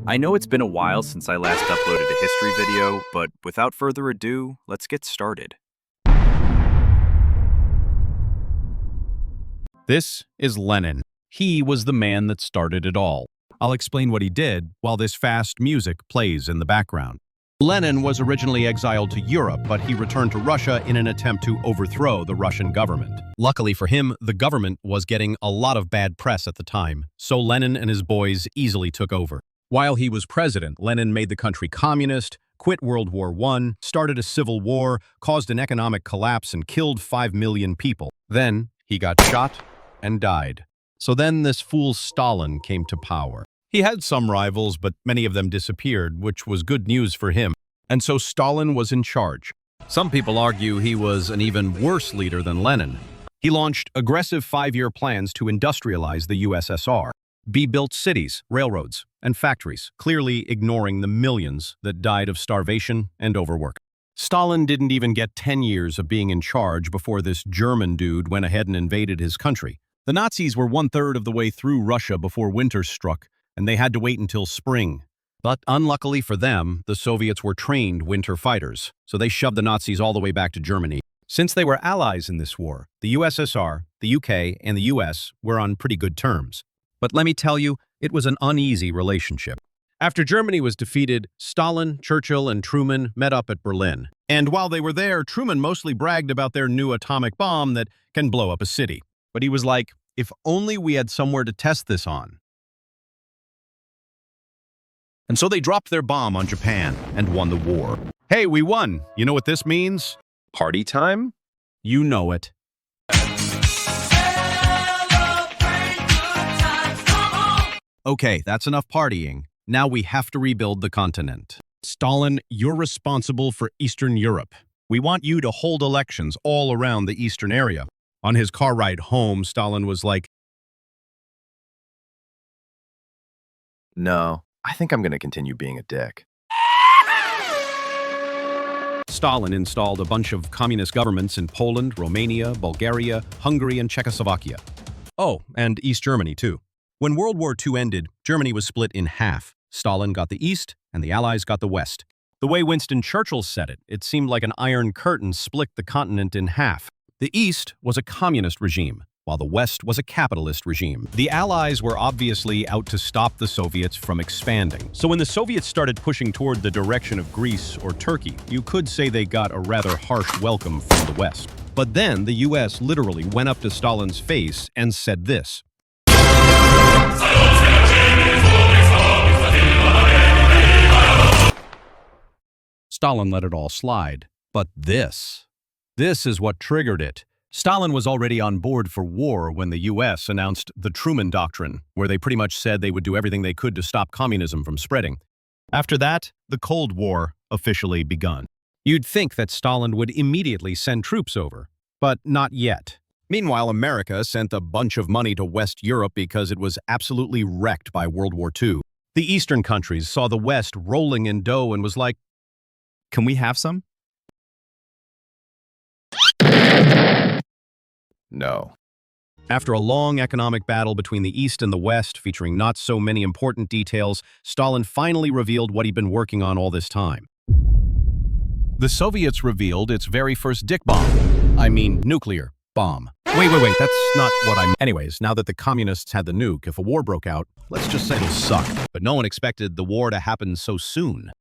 I know it's been a while since I last uploaded a history video, but without further ado, let's get started. This is Lenin. He was the man that started it all. I'll explain what he did while this fast music plays in the background. Lenin was originally exiled to Europe, but he returned to Russia in an attempt to overthrow the Russian government. Luckily for him, the government was getting a lot of bad press at the time, so Lenin and his boys easily took over. While he was president, Lenin made the country communist, quit World War I, started a civil war, caused an economic collapse, and killed 5 million people. Then he got shot and died. So then this fool Stalin came to power. He had some rivals, but many of them disappeared, which was good news for him. And so Stalin was in charge. Some people argue he was an even worse leader than Lenin. He launched aggressive 5-year plans to industrialize the USSR. Built cities, railroads, and factories, clearly ignoring the millions that died of starvation and overwork. Stalin didn't even get 10 years of being in charge before this German dude went ahead and invaded his country. The Nazis were 1/3 of the way through Russia before winter struck, and they had to wait until spring. But unluckily for them, the Soviets were trained winter fighters, so they shoved the Nazis all the way back to Germany. Since they were allies in this war, the USSR, the UK, and the US were on pretty good terms. But let me tell you, it was an uneasy relationship. After Germany was defeated, Stalin, Churchill, and Truman met up at Berlin. And while they were there, Truman mostly bragged about their new atomic bomb that can blow up a city. But he was like, if only we had somewhere to test this on. And so they dropped their bomb on Japan and won the war. Hey, we won! You know what this means? Party time? You know it. Okay, that's enough partying. Now we have to rebuild the continent. Stalin, you're responsible for Eastern Europe. We want you to hold elections all around the eastern area. On his car ride home, Stalin was like, No, I think I'm going to continue being a dick. Stalin installed a bunch of communist governments in Poland, Romania, Bulgaria, Hungary, and Czechoslovakia. Oh, and East Germany, too. When World War II ended, Germany was split in half. Stalin got the East, and the Allies got the West. The way Winston Churchill said it, it seemed like an iron curtain split the continent in half. The East was a communist regime, while the West was a capitalist regime. The Allies were obviously out to stop the Soviets from expanding. So when the Soviets started pushing toward the direction of Greece or Turkey, you could say they got a rather harsh welcome from the West. But then the US literally went up to Stalin's face and said this. Stalin let it all slide. But this is what triggered it. Stalin was already on board for war when the US announced the Truman Doctrine, where they pretty much said they would do everything they could to stop communism from spreading. After that, the Cold War officially begun. You'd think that Stalin would immediately send troops over, but not yet. Meanwhile, America sent a bunch of money to West Europe because it was absolutely wrecked by World War II. The Eastern countries saw the West rolling in dough and was like, can we have some? No. After a long economic battle between the East and the West, featuring not so many important details, Stalin finally revealed what he'd been working on all this time. The Soviets revealed its very first dick bomb. I mean, nuclear bomb. Wait, that's not what I mean. Anyways, now that the communists had the nuke, if a war broke out, let's just say it'll suck. But no one expected the war to happen so soon.